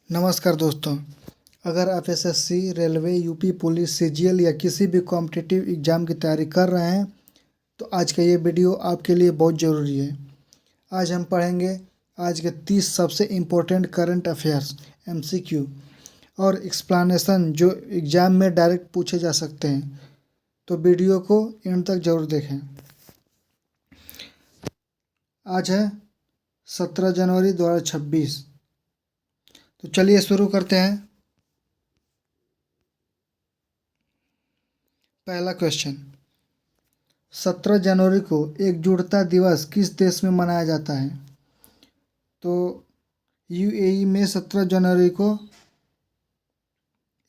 नमस्कार दोस्तों। अगर आप SSC, railway, UP police, CGL या किसी भी कॉम्पिटिटिव एग्ज़ाम की तैयारी कर रहे हैं तो आज का ये वीडियो आपके लिए बहुत ज़रूरी है। आज हम पढ़ेंगे आज के 30 सबसे इम्पोर्टेंट करंट अफेयर्स एमसीक्यू और एक्सप्लेनेशन जो एग्ज़ाम में डायरेक्ट पूछे जा सकते हैं, तो वीडियो को एंड तक ज़रूर देखें। आज है 17 जनवरी 2026। तो चलिए शुरू करते हैं। पहला क्वेश्चन, 17 जनवरी को एकजुटता दिवस किस देश में मनाया जाता है? तो यूएई में 17 जनवरी को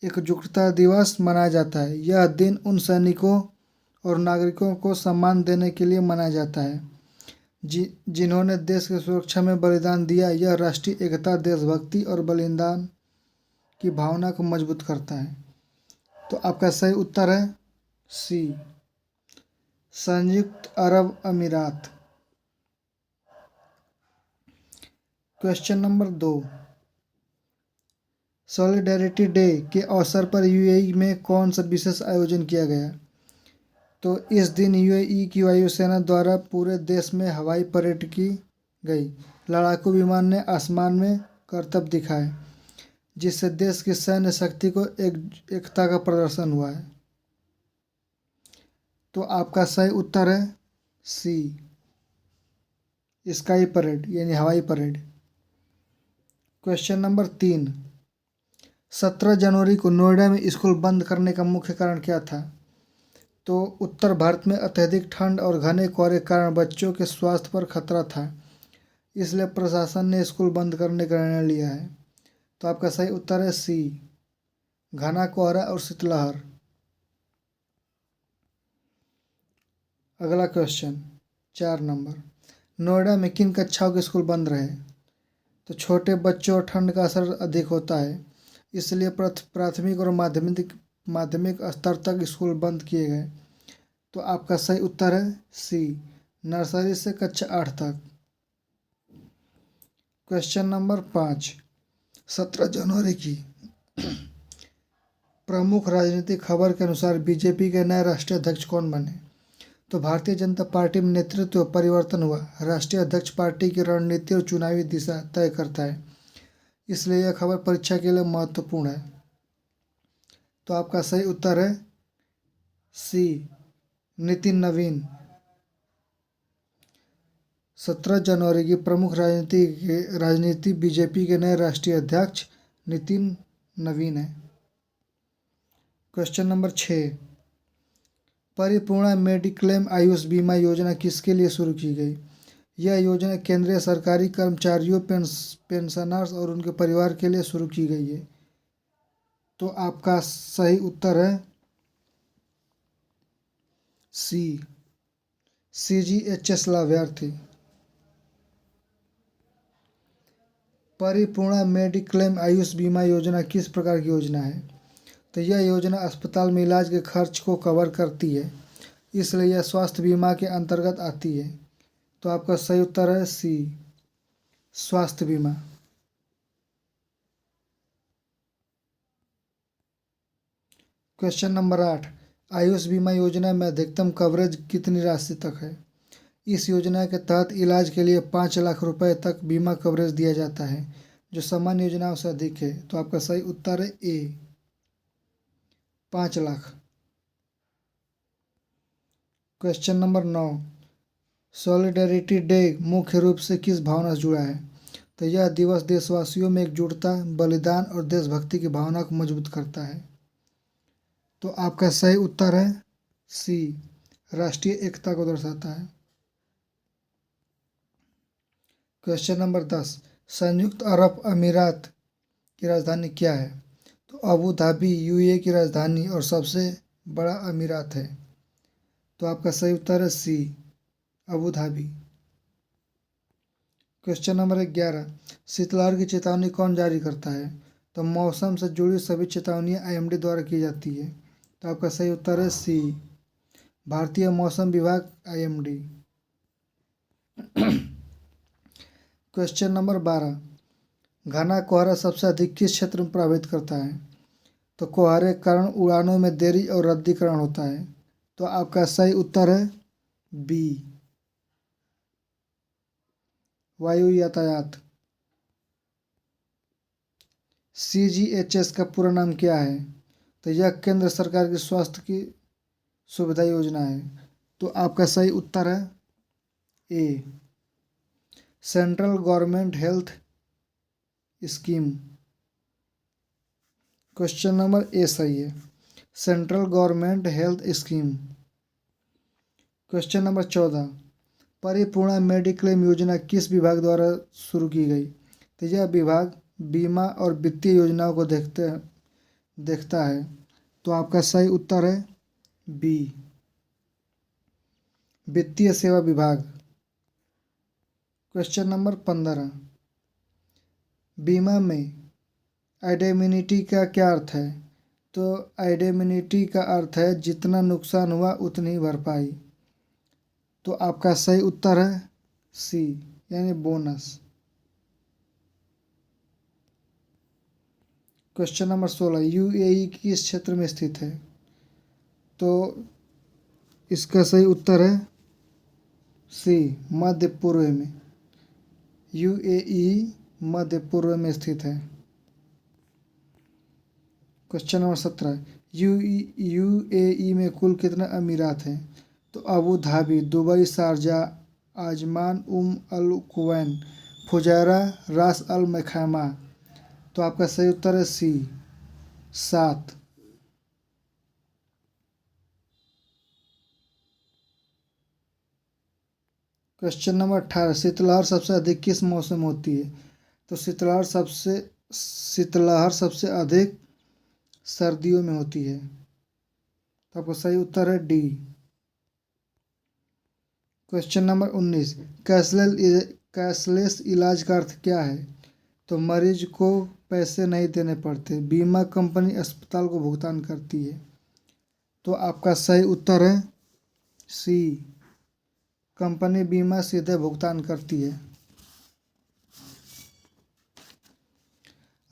एकजुटता दिवस मनाया जाता है। यह दिन उन सैनिकों और नागरिकों को सम्मान देने के लिए मनाया जाता है जिन्होंने देश की सुरक्षा में बलिदान दिया। यह राष्ट्रीय एकता, देशभक्ति और बलिदान की भावना को मजबूत करता है। तो आपका सही उत्तर है सी, संयुक्त अरब अमीरात। क्वेश्चन नंबर 2, सॉलिडेरिटी डे के अवसर पर यूएई में कौन सा विशेष आयोजन किया गया? तो इस दिन यूएई की वायुसेना द्वारा पूरे देश में हवाई परेड की गई। लड़ाकू विमान ने आसमान में करतब दिखाए, जिससे देश की सैन्य शक्ति को एकता का प्रदर्शन हुआ है। तो आपका सही उत्तर है सी, स्काई परेड यानी हवाई परेड। क्वेश्चन नंबर 3, 17 जनवरी को नोएडा में स्कूल बंद करने का मुख्य कारण क्या था? तो उत्तर भारत में अत्यधिक ठंड और घने कोहरे के कारण बच्चों के स्वास्थ्य पर खतरा था, इसलिए प्रशासन ने स्कूल बंद करने का निर्णय लिया है। तो आपका सही उत्तर है सी, घना कोहरा और शीतलहर। अगला क्वेश्चन 4 नंबर, नोएडा में किन कक्षाओं के स्कूल बंद रहे? तो छोटे बच्चों और ठंड का असर अधिक होता है, इसलिए प्राथमिक और माध्यमिक स्तर तक स्कूल बंद किए गए। तो आपका सही उत्तर है सी, नर्सरी से कक्षा 8 तक। क्वेश्चन नंबर 5, 17 जनवरी की प्रमुख राजनीतिक खबर के अनुसार बीजेपी के नए राष्ट्रीय अध्यक्ष कौन बने? तो भारतीय जनता पार्टी में नेतृत्व परिवर्तन हुआ। राष्ट्रीय अध्यक्ष पार्टी की रणनीति और चुनावी दिशा तय करता है, इसलिए यह खबर परीक्षा के लिए महत्वपूर्ण है। तो आपका सही उत्तर है सी, नितिन नवीन। 17 जनवरी की प्रमुख राजनीति बीजेपी के नए राष्ट्रीय अध्यक्ष नितिन नवीन है। क्वेश्चन नंबर 6, परिपूर्णा मेडिक्लेम आयुष बीमा योजना किसके लिए शुरू की गई? यह योजना केंद्रीय सरकारी कर्मचारियों, पेंशनर्स और उनके परिवार के लिए शुरू की गई है। तो आपका सही उत्तर है सी, सीजीएचएस लाभार्थी। परिपूर्णा मेडिक्लेम आयुष बीमा योजना किस प्रकार की योजना है? तो यह योजना अस्पताल में इलाज के खर्च को कवर करती है, इसलिए यह स्वास्थ्य बीमा के अंतर्गत आती है। तो आपका सही उत्तर है सी, स्वास्थ्य बीमा। क्वेश्चन नंबर 8, आयुष बीमा योजना में अधिकतम कवरेज कितनी राशि तक है? इस योजना के तहत इलाज के लिए 5 लाख रुपए तक बीमा कवरेज दिया जाता है, जो सामान्य योजनाओं से अधिक है। तो आपका सही उत्तर है ए, 5 lakh. Question number 9, solidarity day मुख्य रूप से किस भावना से जुड़ा है? तो यह दिवस देशवासियों में एकजुटता, बलिदान और देशभक्ति की भावना को मजबूत करता है। तो आपका सही उत्तर है सी, राष्ट्रीय एकता को दर्शाता है। क्वेश्चन नंबर 10, संयुक्त अरब अमीरात की राजधानी क्या है? तो अबू धाबी यूएई की राजधानी और सबसे बड़ा अमीरात है। तो आपका सही उत्तर है सी, अबू धाबी। क्वेश्चन नंबर 11, शीतलहर की चेतावनी कौन जारी करता है? तो मौसम से जुड़ी सभी चेतावनियां आईएमडी द्वारा की जाती है। तो आपका सही उत्तर है सी, भारतीय मौसम विभाग आईएमडी। क्वेश्चन नंबर 12, घना कोहरा सबसे अधिक किस क्षेत्र में प्रभावित करता है? तो कोहरे के कारण उड़ानों में देरी और रद्दीकरण होता है। तो आपका सही उत्तर है बी, वायु यातायात। CGHS का पूरा नाम क्या है? तो यह केंद्र सरकार की स्वास्थ्य की सुविधा योजना है। तो आपका सही उत्तर है A, central government health scheme. Question number A सही है, central government health scheme. Question number 14, Paripurna mediclaim Yojana किस विभाग द्वारा शुरू की गई? तो यह विभाग बीमा और वित्तीय योजनाओं को देखता है। तो आपका सही उत्तर है बी, वित्तीय सेवा विभाग। क्वेश्चन नंबर 15, बीमा में इंडेमनिटी का क्या अर्थ है? तो इंडेमनिटी का अर्थ है जितना नुकसान हुआ उतनी ही भरपाई। तो आपका सही उत्तर है सी, यानी बोनस। क्वेश्चन नंबर 16, UAE किस क्षेत्र में स्थित है? तो इसका सही उत्तर है सी, मध्य पूर्व में। UAE मध्य पूर्व में स्थित है। क्वेश्चन नंबर 17, UAE में कुल कितने अमीरात हैं? तो अबू धाबी, दुबई, शारजा, आजमान, अल कुवैन, फुजैरा, रास अल मैखामा। तो आपका सही उत्तर है सी, 7। क्वेश्चन नंबर 18, शीतलहर सबसे अधिक किस मौसम में होती है? तो शीतलहर सबसे अधिक सर्दियों में होती है। तो आपका सही उत्तर है डी। क्वेश्चन नंबर 19, कैशलेस इलाज का अर्थ क्या है? तो मरीज को पैसे नहीं देने पड़ते, बीमा कंपनी अस्पताल को भुगतान करती है। तो आपका सही उत्तर है सी, कंपनी बीमा सीधे भुगतान करती है।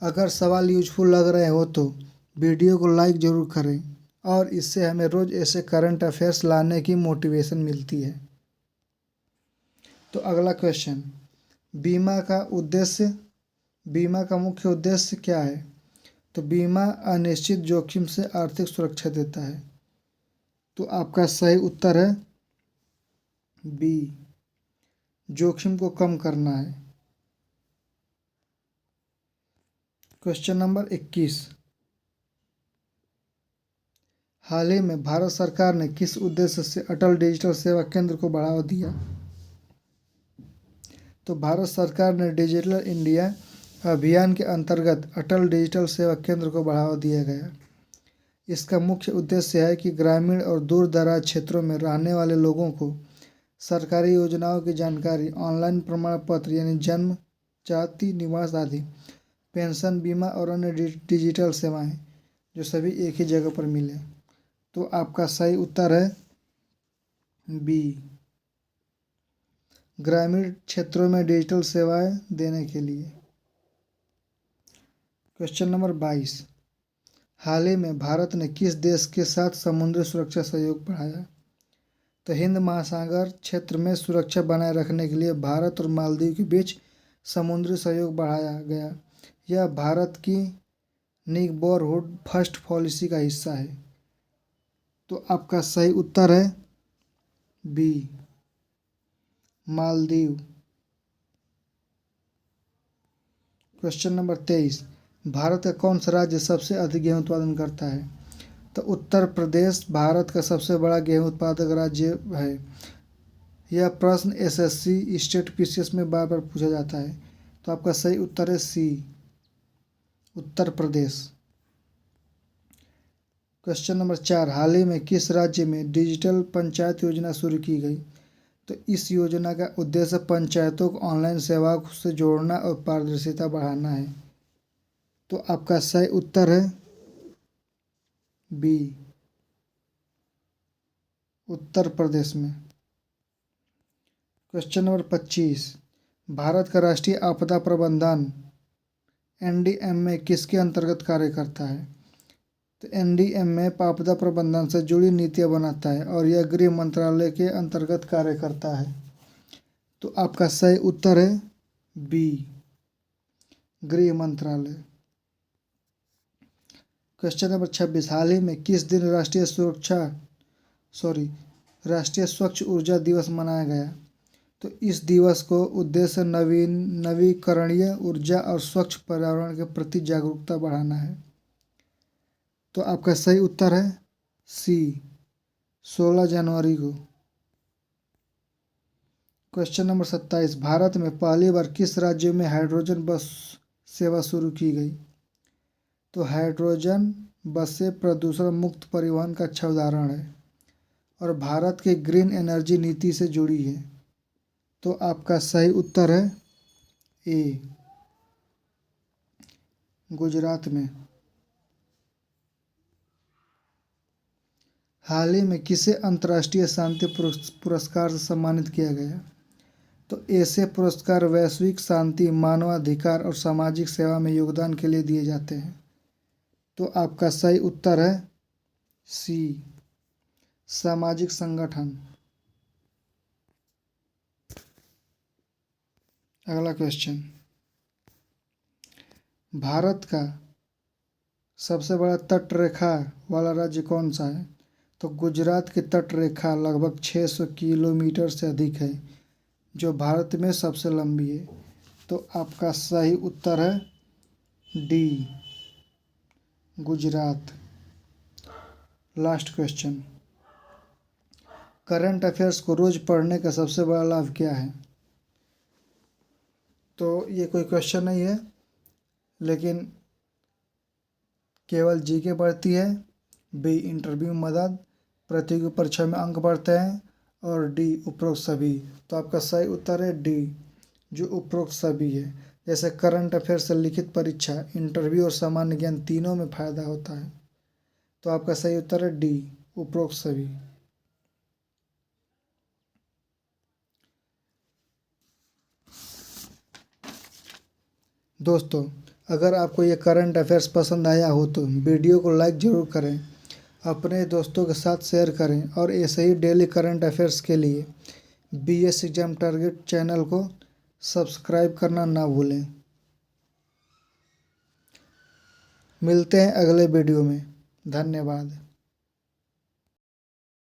अगर सवाल यूजफुल लग रहे हो तो वीडियो को लाइक ज़रूर करें, और इससे हमें रोज़ ऐसे करंट अफेयर्स लाने की मोटिवेशन मिलती है। तो अगला क्वेश्चन, बीमा का उद्देश्य, बीमा का मुख्य उद्देश्य क्या है? तो बीमा अनिश्चित जोखिम से आर्थिक सुरक्षा देता है। तो आपका सही उत्तर है बी, जोखिम को कम करना है। क्वेश्चन नंबर 21, हाल ही में भारत सरकार ने किस उद्देश्य से अटल डिजिटल सेवा केंद्र को बढ़ावा दिया? तो भारत सरकार ने डिजिटल इंडिया अभियान के अंतर्गत अटल डिजिटल सेवा केंद्र को बढ़ावा दिया गया। इसका मुख्य उद्देश्य है कि ग्रामीण और दूर दराज क्षेत्रों में रहने वाले लोगों को सरकारी योजनाओं की जानकारी, ऑनलाइन प्रमाण पत्र यानी जन्म, जाति, निवास आदि, पेंशन, बीमा और अन्य डिजिटल सेवाएं जो सभी एक ही जगह पर मिले। तो आपका सही उत्तर है बी, ग्रामीण क्षेत्रों में डिजिटल सेवाएं देने के लिए। क्वेश्चन नंबर 22, हाल ही में भारत ने किस देश के साथ समुद्री सुरक्षा सहयोग बढ़ाया? तो हिंद महासागर क्षेत्र में सुरक्षा बनाए रखने के लिए भारत और मालदीव के बीच समुद्री सहयोग बढ़ाया गया। यह भारत की नेबरहुड फर्स्ट पॉलिसी का हिस्सा है। तो आपका सही उत्तर है B, Maldives. Question number 23, Bharat का कौन सा राज्य सबसे अधिक गेहूं उत्पादन करता है? तो उत्तर प्रदेश भारत का सबसे बड़ा गेहूं उत्पादक राज्य है। यह प्रश्न SSC स्टेट PCS में बार बार पूछा जाता है। तो आपका सही उत्तर है सी, उत्तर प्रदेश। क्वेश्चन नंबर 4, हाल ही में किस राज्य में डिजिटल पंचायत योजना शुरू की गई? तो इस योजना का उद्देश्य पंचायतों को ऑनलाइन सेवाओं से जोड़ना और पारदर्शिता बढ़ाना है। तो आपका सही उत्तर है बी, उत्तर प्रदेश में। क्वेश्चन नंबर 25, भारत का राष्ट्रीय आपदा प्रबंधन एनडीएमए किसके अंतर्गत कार्य करता है? तो एनडीएमए आपदा प्रबंधन से जुड़ी नीतियां बनाता है और यह गृह मंत्रालय के अंतर्गत कार्य करता है। तो आपका सही उत्तर है बी, गृह मंत्रालय। क्वेश्चन नंबर 26, हाल ही में किस दिन राष्ट्रीय स्वच्छ ऊर्जा दिवस मनाया गया? तो इस दिवस को उद्देश्य नवीकरणीय ऊर्जा और स्वच्छ पर्यावरण के प्रति जागरूकता बढ़ाना है। तो आपका सही उत्तर है सी, 16 जनवरी को। क्वेश्चन नंबर 27, भारत में पहली बार किस राज्य में हाइड्रोजन बस सेवा शुरू की गई? तो हाइड्रोजन बसें प्रदूषण मुक्त परिवहन का अच्छा उदाहरण है और भारत के ग्रीन एनर्जी नीति से जुड़ी है। तो आपका सही उत्तर है ए, गुजरात में। हाल ही में किसे अंतर्राष्ट्रीय शांति पुरस्कार से सम्मानित किया गया? तो ऐसे पुरस्कार वैश्विक शांति, मानवाधिकार और सामाजिक सेवा में योगदान के लिए दिए जाते हैं। तो आपका सही उत्तर है सी, सामाजिक संगठन। अगला क्वेश्चन, भारत का सबसे बड़ा तट रेखा वाला राज्य कौन सा है? तो गुजरात की तट रेखा लगभग 600 किलोमीटर से अधिक है, जो भारत में सबसे लंबी है। तो आपका सही उत्तर है D, Gujarat. Last question, current affairs को रोज पढ़ने का सबसे बड़ा लाभ क्या है? तो ये कोई क्वेश्चन नहीं है, लेकिन केवल जीके बढ़ती है, बी इंटरव्यू में मदद, प्रतियोगी परीक्षा में अंक बढ़ते हैं और डी उपरोक्त सभी। तो आपका सही उत्तर है डी, जो उपरोक्त सभी है। जैसे करंट अफेयर से लिखित परीक्षा, इंटरव्यू और सामान्य ज्ञान तीनों में फायदा होता है। तो आपका सही उत्तर है डी, उपरोक्त सभी। दोस्तों, अगर आपको ये करंट अफेयर्स पसंद आया हो तो वीडियो को लाइक ज़रूर करें, अपने दोस्तों के साथ शेयर करें और ऐसे ही डेली करंट अफेयर्स के लिए बीएस एग्जाम टारगेट चैनल को सब्सक्राइब करना ना भूलें। मिलते हैं अगले वीडियो में। धन्यवाद।